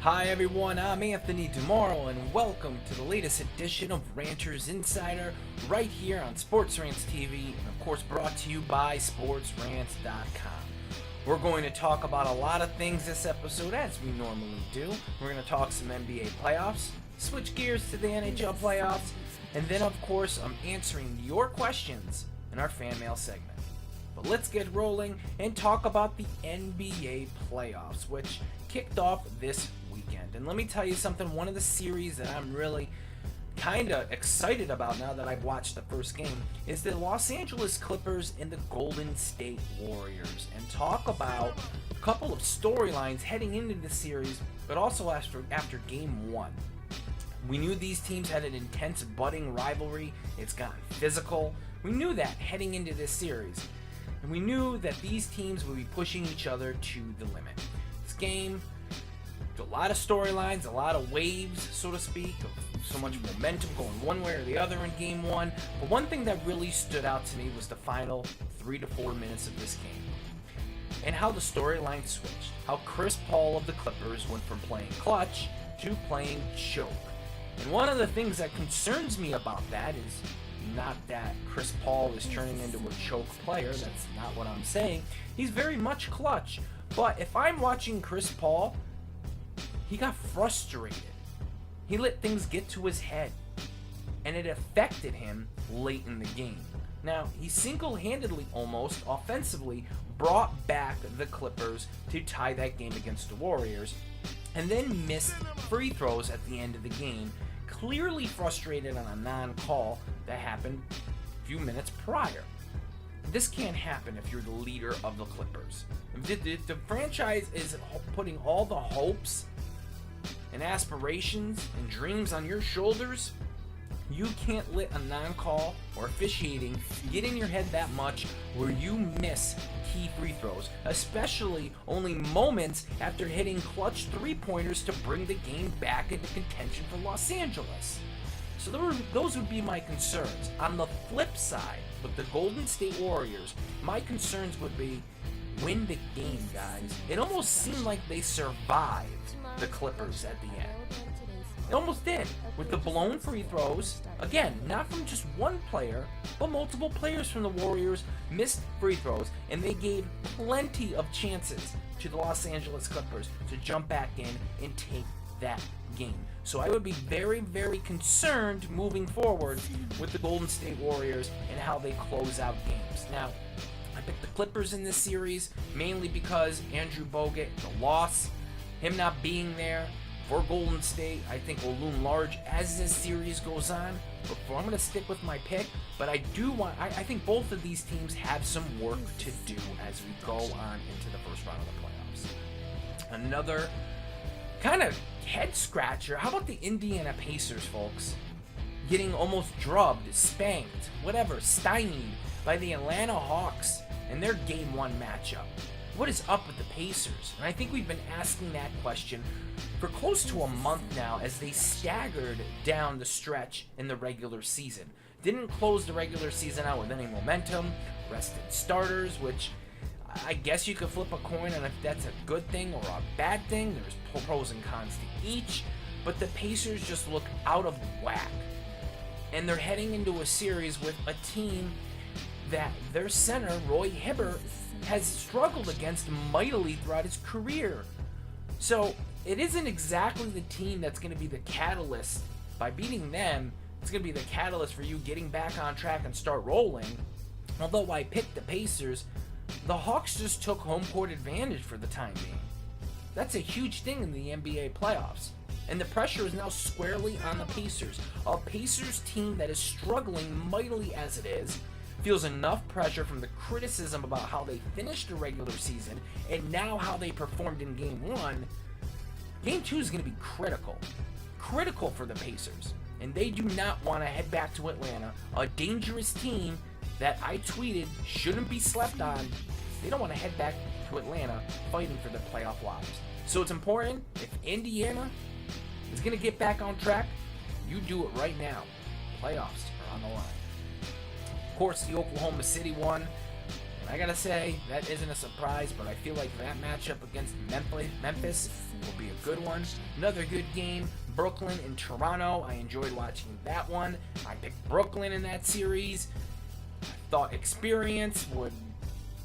Hi everyone, I'm Anthony DiMoro and welcome to the latest edition of Ranters Insider right here on Sports Rants TV and of course brought to you by SportsRants.com. We're going to talk about a lot of things this episode as we normally do. We're going to talk some NBA playoffs, switch gears to the NHL playoffs, and then of course I'm answering your questions in our fan mail segment. But let's get rolling and talk about the NBA playoffs, which kicked off this weekend. And let me tell you something, one of the series that I'm really kind of excited about now that I've watched the first game is the Los Angeles Clippers and the Golden State Warriors, and talk about a couple of storylines heading into the series, but also after game one. We knew these teams had an intense budding rivalry. It's gotten physical. We knew that heading into this series. And we knew that these teams would be pushing each other to the limit. This game, a lot of storylines, a lot of waves, so to speak, of so much momentum going one way or the other in game one. But one thing that really stood out to me was the final 3 to 4 minutes of this game. And how the storyline switched. How Chris Paul of the Clippers went from playing clutch to playing choke. And one of the things that concerns me about that is not that Chris Paul is turning into a choke player. That's not what I'm saying. He's very much clutch. But if I'm watching Chris Paul, he got frustrated. He let things get to his head. And it affected him late in the game. Now, he single-handedly almost, offensively, brought back the Clippers to tie that game against the Warriors. And then missed free throws at the end of the game. Clearly frustrated on a non-call that happened a few minutes prior. This can't happen if you're the leader of the Clippers. If the franchise is putting all the hopes and aspirations and dreams on your shoulders, you can't let a non-call or officiating get in your head that much where you miss key free throws, especially only moments after hitting clutch three-pointers to bring the game back into contention for Los Angeles. So those would be my concerns. On the flip side, with the Golden State Warriors, my concerns would be win the game, guys. It almost seemed like they survived the Clippers at the end. It almost did, with the blown free throws. Again, not from just one player, but multiple players from the Warriors missed free throws, and they gave plenty of chances to the Los Angeles Clippers to jump back in and take that game. So I would be very, very concerned moving forward with the Golden State Warriors and how they close out games. Now, I picked the Clippers in this series mainly because Andrew Bogut, the loss, him not being there for Golden State, I think will loom large as this series goes on. But I'm going to stick with my pick, but I think both of these teams have some work to do as we go on into the first round of the playoffs. Another kind of head scratcher. How about the Indiana Pacers, folks? Getting almost drubbed, spanked, whatever, stymied by the Atlanta Hawks in their game one matchup. What is up with the Pacers? And I think we've been asking that question for close to a month now as they staggered down the stretch in the regular season. Didn't close the regular season out with any momentum, rested starters, which I guess you could flip a coin on if that's a good thing or a bad thing. There's pros and cons to each, but the Pacers just look out of whack. And they're heading into a series with a team that their center, Roy Hibbert, has struggled against mightily throughout his career. So it isn't exactly the team that's going to be the catalyst. By beating them, it's going to be the catalyst for you getting back on track and start rolling. Although I picked the Pacers, the Hawks just took home court advantage for the time being. That's a huge thing in the NBA playoffs. And the pressure is now squarely on the Pacers. A Pacers team that is struggling mightily as it is, feels enough pressure from the criticism about how they finished the regular season and now how they performed in game one. Game two is going to be critical for the Pacers, and they do not want to head back to Atlanta, a dangerous team that I tweeted shouldn't be slept on. They don't want to head back to Atlanta fighting for their playoff lives. So it's important, if Indiana is going to get back on track, you do it right now. Playoffs are on the line. Of course, the Oklahoma City one, And I gotta say, that isn't a surprise, but I feel like that matchup against Memphis will be a good one. Another good game, Brooklyn and Toronto. I enjoyed watching that one. I picked Brooklyn in that series. I thought experience would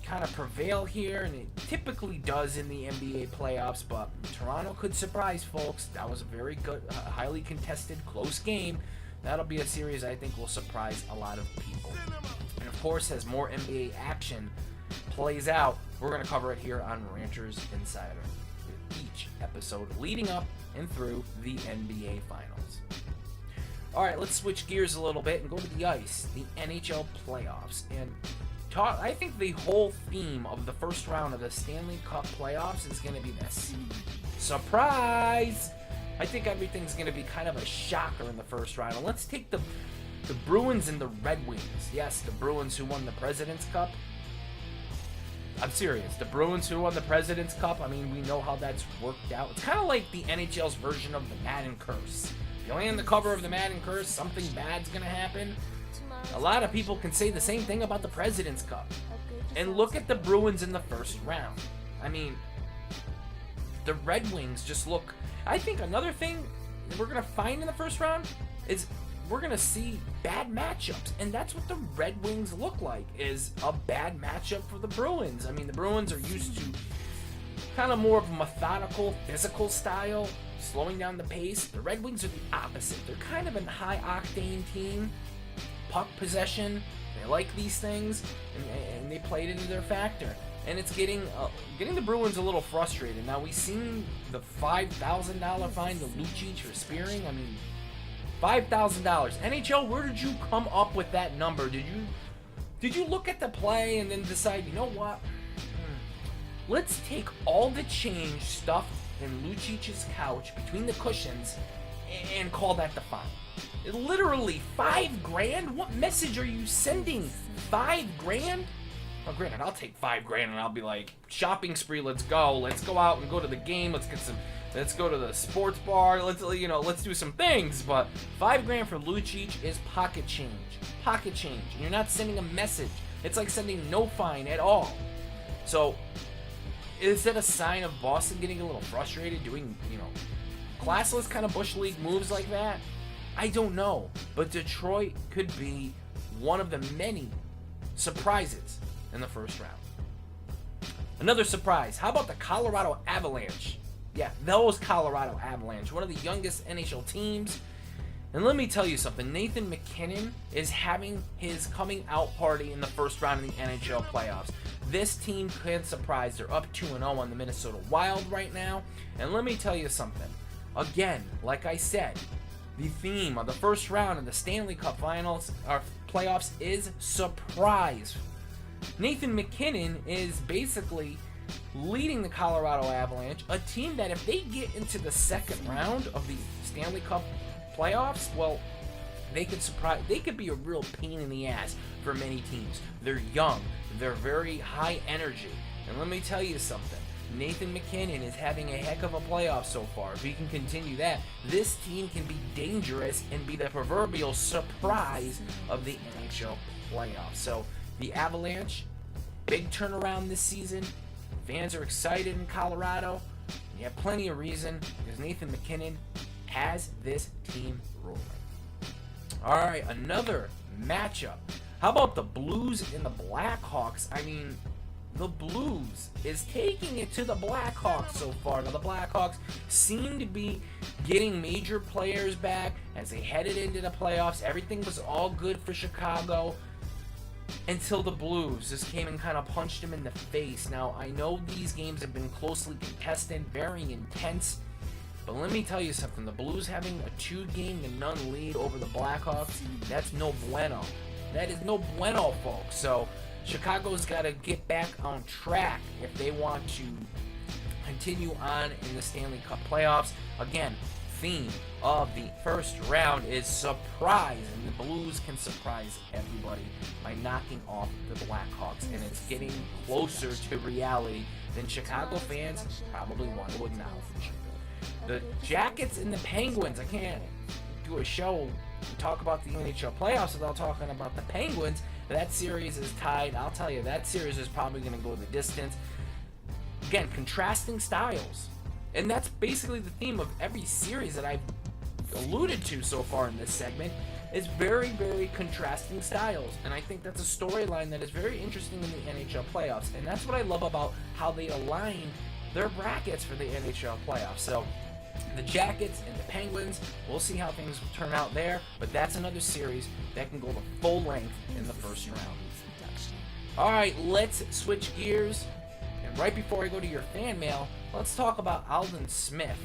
kind of prevail here, and it typically does in the NBA playoffs, but Toronto could surprise, folks. That was a very good, highly contested, close game. That'll be a series I think will surprise a lot of people. And of course, as more NBA action plays out, we're going to cover it here on Ranters Insider, each episode leading up and through the NBA Finals. All right, let's switch gears a little bit and go to the ice, the NHL playoffs. And I think the whole theme of the first round of the Stanley Cup playoffs is going to be this. Surprise! I think everything's going to be kind of a shocker in the first round. And let's take the Bruins and the Red Wings. Yes, the Bruins who won the President's Cup. I'm serious. The Bruins who won the President's Cup, I mean, we know how that's worked out. It's kind of like the NHL's version of the Madden Curse. If you land the cover of the Madden Curse, something bad's going to happen. A lot of people can say the same thing about the President's Cup. And look at the Bruins in the first round. I mean, the Red Wings just look... I think another thing we're going to find in the first round is we're going to see bad matchups. And that's what the Red Wings look like, is a bad matchup for the Bruins. I mean, the Bruins are used to kind of more of a methodical, physical style, slowing down the pace. The Red Wings are the opposite. They're kind of a high-octane team. Puck possession, they like these things, and they played into their factor. And it's getting the Bruins a little frustrated. Now, we've seen the $5,000 fine to Lucic for spearing. I mean, $5,000. NHL, where did you come up with that number? Did you look at the play and then decide, you know what? Let's take all the change stuffed in Lucic's couch between the cushions and call that the fine. Literally $5,000? What message are you sending? $5,000? Well, granted, I'll take $5,000 and I'll be like, shopping spree, let's go out and go to the game, let's go to the sports bar, let's do some things. But $5,000 for Lucic is pocket change. And you're not sending a message. It's like sending no fine at all. So, is that a sign of Boston getting a little frustrated, doing, classless kind of Bush League moves like that? I don't know, but Detroit could be one of the many surprises in the first round. Another surprise, how about the Colorado Avalanche? Yeah, those Colorado Avalanche, one of the youngest NHL teams. And let me tell you something, Nathan MacKinnon is having his coming out party in the first round of the NHL playoffs. This team can surprise. They're up 2-0 on the Minnesota Wild right now. And let me tell you something. Again, like I said, the theme of the first round of the Stanley Cup Finals or playoffs is surprise. Nathan MacKinnon is basically leading the Colorado Avalanche, a team that if they get into the second round of the Stanley Cup playoffs, well, they could be a real pain in the ass for many teams. They're young, they're very high energy, and let me tell you something. Nathan MacKinnon is having a heck of a playoff so far. If he can continue that, this team can be dangerous and be the proverbial surprise of the NHL playoffs. So, the Avalanche, big turnaround this season. Fans are excited in Colorado. You have plenty of reason because Nathan MacKinnon has this team rolling. All right, another matchup. How about the Blues and the Blackhawks? I mean, the Blues is taking it to the Blackhawks so far. Now, the Blackhawks seem to be getting major players back as they headed into the playoffs. Everything was all good for Chicago until the Blues just came and kind of punched them in the face. Now, I know these games have been closely contested, very intense, but let me tell you something. The Blues having a 2-0 lead over the Blackhawks, that's no bueno. That is no bueno, folks. So, Chicago's got to get back on track if they want to continue on in the Stanley Cup playoffs. Again, theme of the first round is surprise, and the Blues can surprise everybody by knocking off the Blackhawks, and it's getting closer to reality than Chicago fans probably want to acknowledge. The Jackets and the Penguins, I can't do a show and talk about the NHL playoffs without talking about the Penguins. That series is tied. I'll tell you, that series is probably going to go the distance. Again, contrasting styles. And that's basically the theme of every series that I've alluded to so far in this segment. Is very, very contrasting styles. And I think that's a storyline that is very interesting in the NHL playoffs. And that's what I love about how they align their brackets for the NHL playoffs. So the Jackets and the Penguins, we'll see how things turn out there. But that's another series that can go the full length in the first round. All right, let's switch gears. And right before I go to your fan mail, let's talk about Aldon Smith,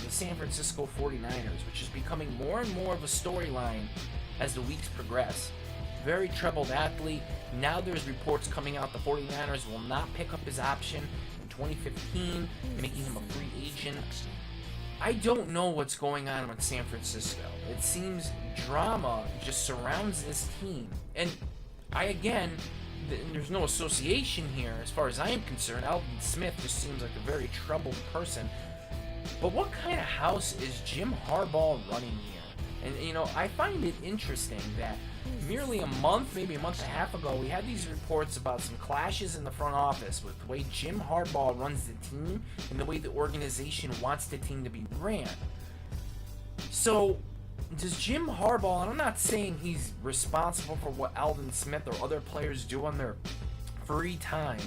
the San Francisco 49ers, which is becoming more and more of a storyline as the weeks progress. Very troubled athlete. Now there's reports coming out the 49ers will not pick up his option in 2015, making him a free agent. I don't know what's going on with San Francisco. It seems drama just surrounds this team. And there's no association here as far as I am concerned. Aldon Smith just seems like a very troubled person. But what kind of house is Jim Harbaugh running here? And, I find it interesting that merely a month, maybe a month and a half ago, we had these reports about some clashes in the front office with the way Jim Harbaugh runs the team and the way the organization wants the team to be ran. So, does Jim Harbaugh, and I'm not saying he's responsible for what Aldon Smith or other players do on their free time,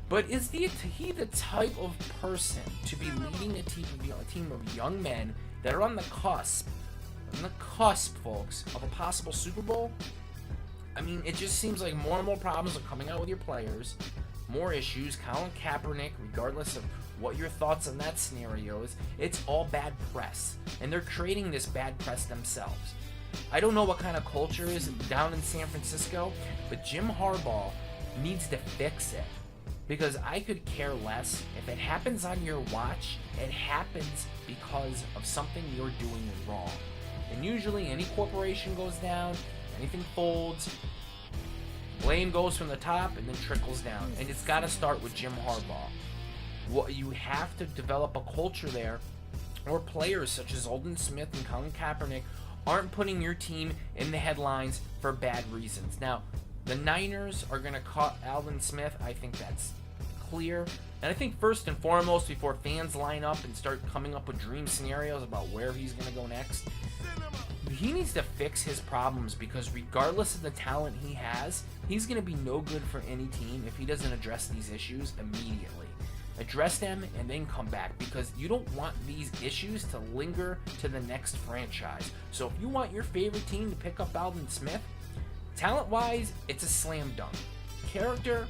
but is he the type of person to be leading a team of young men that are on the cusp, folks, of a possible Super Bowl? I mean, it just seems like more and more problems are coming out with your players, more issues. Colin Kaepernick, regardless of what your thoughts on that scenario is, it's all bad press, and they're creating this bad press themselves. I don't know what kind of culture is down in San Francisco, but Jim Harbaugh needs to fix it. Because I could care less. If it happens on your watch, it happens because of something you're doing wrong. And usually any corporation goes down, anything folds, blame goes from the top and then trickles down. And it's got to start with Jim Harbaugh. You have to develop a culture there where players such as Aldon Smith and Colin Kaepernick aren't putting your team in the headlines for bad reasons. Now, the Niners are going to cut Aldon Smith. I think that's clear. And I think first and foremost, before fans line up and start coming up with dream scenarios about where he's going to go next, he needs to fix his problems, because regardless of the talent he has, he's going to be no good for any team if he doesn't address these issues immediately. Address them and then come back, because you don't want these issues to linger to the next franchise. So if you want your favorite team to pick up Aldon Smith, talent-wise, it's a slam dunk. Character,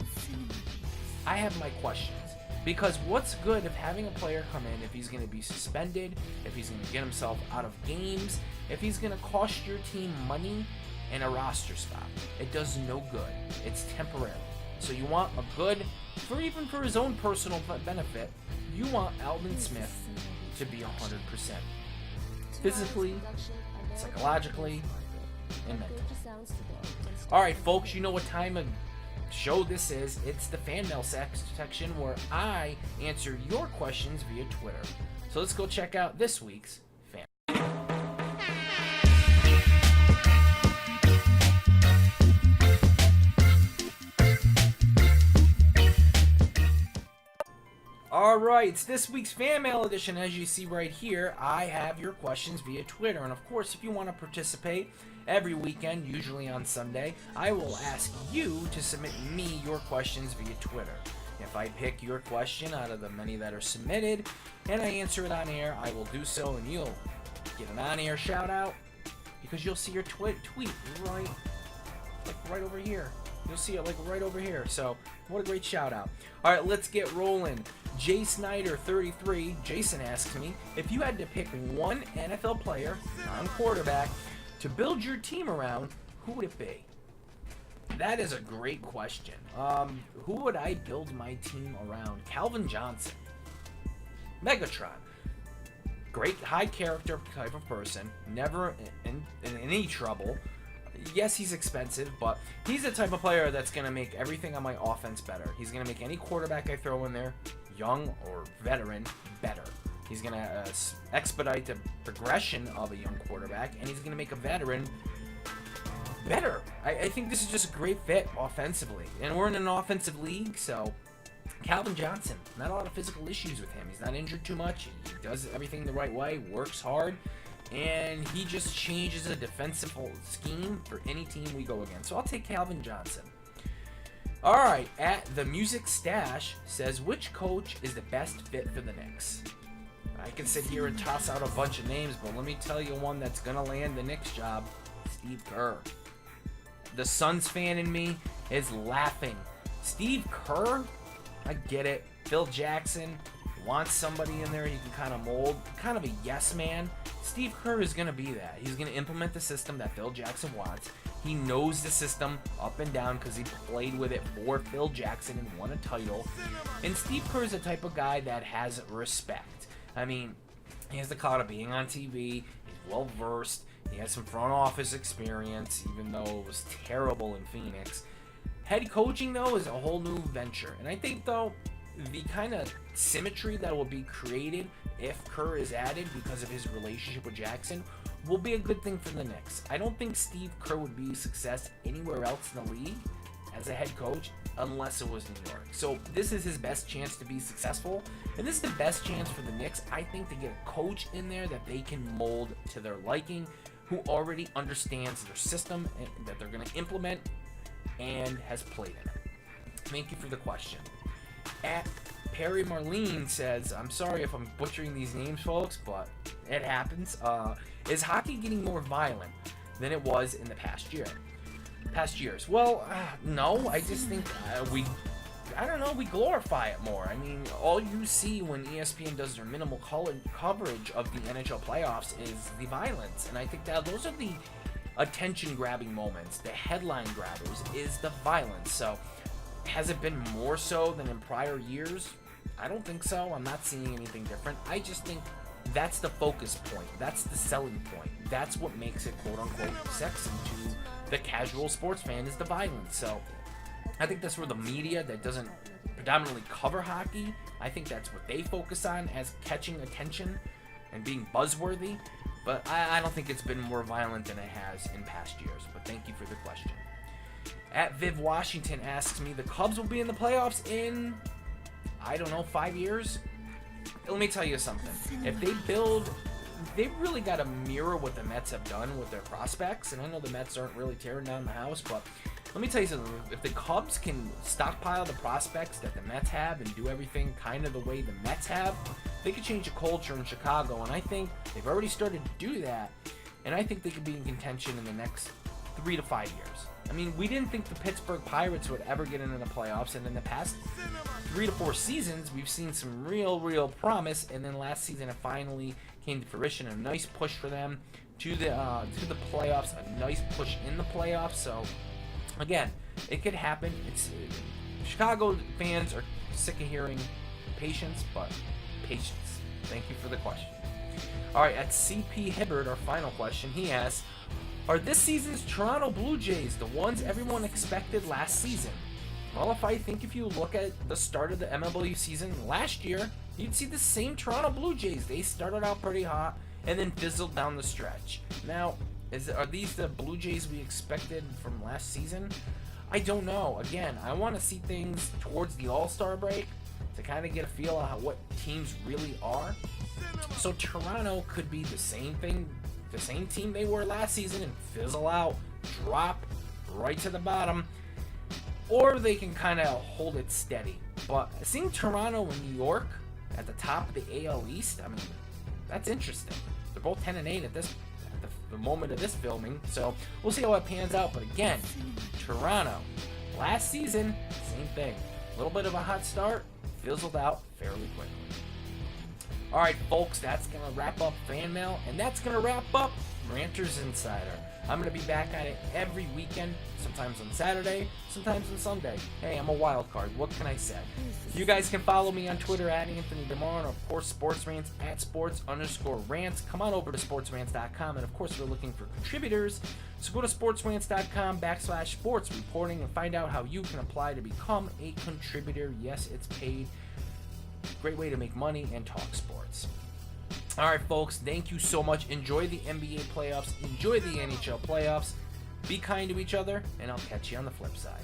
I have my questions. Because what's good of having a player come in if he's going to be suspended, if he's going to get himself out of games, if he's going to cost your team money and a roster spot? It does no good. It's temporary. So you want a good, even for his own personal benefit, you want Aldon Smith to be 100%. Physically, psychologically, and mentally. Alright, folks, you know what time of show this is. It's the fan mail section where I answer your questions via Twitter. So let's go check out this week's fan. Alright, it's this week's fan mail edition. As you see right here, I have your questions via Twitter. And of course, if you want to participate every weekend, usually on Sunday, I will ask you to submit me your questions via Twitter. If I pick your question out of the many that are submitted and I answer it on air, I will do so, and you'll get an on-air shout out because you'll see your tweet right over here. You'll see it right over here. So what a great shout out. All right, let's get rolling. Jay Snyder 33, Jason asks me, if you had to pick one NFL player, non-quarterback, to build your team around, who would it be? That is a great question. Who would I build my team around? Calvin Johnson. Megatron. Great high character type of person. Never in any trouble. Yes, he's expensive, but he's the type of player that's going to make everything on my offense better. He's going to make any quarterback I throw in there, young or veteran, better. He's going to expedite the progression of a young quarterback, and he's going to make a veteran better. I think this is just a great fit offensively. And we're in an offensive league, so Calvin Johnson, not a lot of physical issues with him. He's not injured too much. He does everything the right way, works hard, and he just changes a defensive scheme for any team we go against. So I'll take Calvin Johnson. All right, at the Music Stash says, which coach is the best fit for the Knicks? I can sit here and toss out a bunch of names, but let me tell you one that's going to land the Knicks job. Steve Kerr. The Suns fan in me is laughing. Steve Kerr? I get it. Phil Jackson wants somebody in there he can kind of mold. Kind of a yes man. Steve Kerr is going to be that. He's going to implement the system that Phil Jackson wants. He knows the system up and down because he played with it for Phil Jackson and won a title. And Steve Kerr is the type of guy that has respect. I mean, he has the clout of being on TV. He's well versed. He has some front office experience, even though it was terrible in Phoenix. Head coaching, though, is a whole new venture. And I think, though, the kind of symmetry that will be created if Kerr is added because of his relationship with Jackson will be a good thing for the Knicks. I don't think Steve Kerr would be a success anywhere else in the league as a head coach unless it was New York. So this is his best chance to be successful. And this is the best chance for the Knicks, I think, to get a coach in there that they can mold to their liking, who already understands their system and that they're going to implement and has played in it. Thank you for the question. At Perry Marlene says, I'm sorry if I'm butchering these names, folks, but it happens. Is hockey getting more violent than it was in the past years? Well, no. I just think we glorify it more. I mean, all you see when ESPN does their minimal coverage of the NHL playoffs is the violence. And I think that those are the attention-grabbing moments, the headline grabbers, is the violence. So, has it been more so than in prior years? I don't think so. I'm not seeing anything different. I just think that's the focus point. That's the selling point. That's what makes it, quote-unquote, sexy to the casual sports fan, is the violence. So, I think that's where the media that doesn't predominantly cover hockey, I think that's what they focus on as catching attention and being buzzworthy. But I don't think it's been more violent than it has in past years. But thank you for the question. At Viv Washington asks me, the Cubs will be in the playoffs in, 5 years? Let me tell you something. If they really got to mirror what the Mets have done with their prospects. And I know the Mets aren't really tearing down the house, but let me tell you something. If the Cubs can stockpile the prospects that the Mets have and do everything kind of the way the Mets have, they could change the culture in Chicago. And I think they've already started to do that. And I think they could be in contention in the next 3 to 5 years. I mean, we didn't think the Pittsburgh Pirates would ever get into the playoffs. And in the past 3 to 4 seasons, we've seen some real promise. And then last season, it finally came to fruition. A nice push for them to the playoffs. A nice push in the playoffs. So, again, it could happen. Chicago fans are sick of hearing patience, but patience. Thank you for the question. All right, at CP Hibbard, our final question, he asks, are this season's Toronto Blue Jays the ones everyone expected last season? Well, if you look at the start of the MLB season last year, you'd see the same Toronto Blue Jays. They started out pretty hot and then fizzled down the stretch. Now, are these the Blue Jays we expected from last season? I don't know. Again, I want to see things towards the All-Star break to kind of get a feel of what teams really are. So Toronto could be the same thing, the same team they were last season and fizzle out, drop right to the bottom, or they can kind of hold it steady. But seeing Toronto and New York at the top of the AL East, I mean, that's interesting. They're both 10-8 at the moment of this filming, so we'll see how it pans out. But again, Toronto, last season, same thing. A little bit of a hot start, fizzled out fairly quickly. All right, folks, that's going to wrap up Fan Mail, and that's going to wrap up Ranters Insider. I'm going to be back at it every weekend, sometimes on Saturday, sometimes on Sunday. Hey, I'm a wild card. What can I say? You guys can follow me on Twitter at Anthony DiMoro, and of course, Sports Rants at sports_rants. Come on over to sportsrants.com, and of course, we're looking for contributors. So go to sportsrants.com/sports reporting and find out how you can apply to become a contributor. Yes, it's paid. Great way to make money and talk sports. All right, folks, thank you so much. Enjoy the NBA playoffs. Enjoy the NHL playoffs. Be kind to each other, and I'll catch you on the flip side.